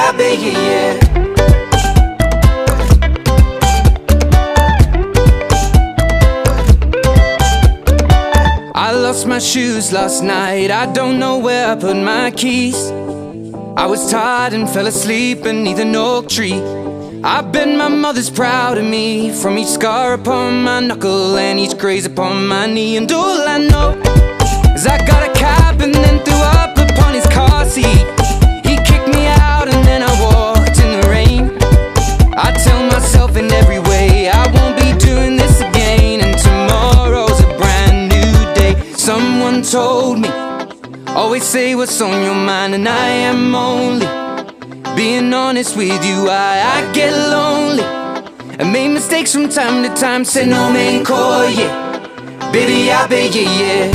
I bet you, yeah. I lost my shoes last night, I don't know where I put my keys. I was tired and fell asleep beneath an oak tree. I bet my mother's proud of me, from each scar upon my knuckle and each graze upon my knee. And all I know is I got a cab and then threw up upon his car seat. He kicked me out and then I walked in the rain. I tell myself in every way I won't be doing this again, and tomorrow's a brand new day. Someone told me, always say what's on your mind, and I am only being honest with you. I get lonely and make mistakes from time to time. Say no man call, yeah. Baby, I bet you, yeah.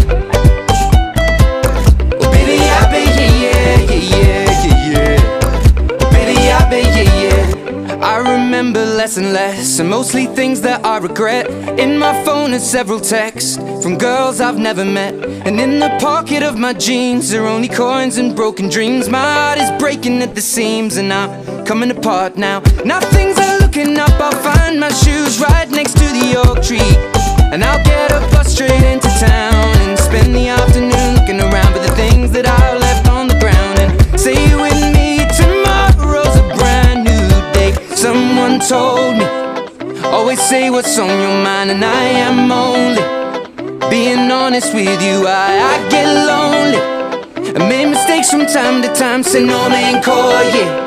Oh, baby, I bet you, yeah, yeah, yeah, yeah. Oh, baby, I bet you, yeah. I remember less and less, and mostly things that I regret. In my phone are several texts from girls I've never met, and in the pocket of my jeans are only coins and broken dreams. My heart is breaking at the seams, and I'm coming apart now. Now things are looking up, I'll find my shoes right next to the oak tree, and I'll get a bus straight into town and spend the afternoon looking around for the things that I left on the ground. And say with me, tomorrow's a brand new day. Someone told me, always say what's on your mind, and I am only being honest with you. I get lonely and make mistakes from time to time. Say no man call, yeah.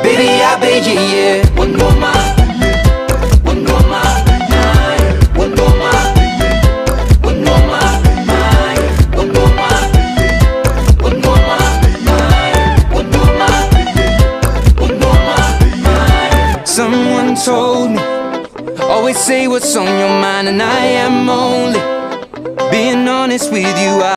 Baby, I bet you, yeah. One more mile, one more mile, one more mile, one more mile, one more mile, one more mile, one more mile, one more mile. Someone told me, always say what's on your mind, and I am only being honest with you.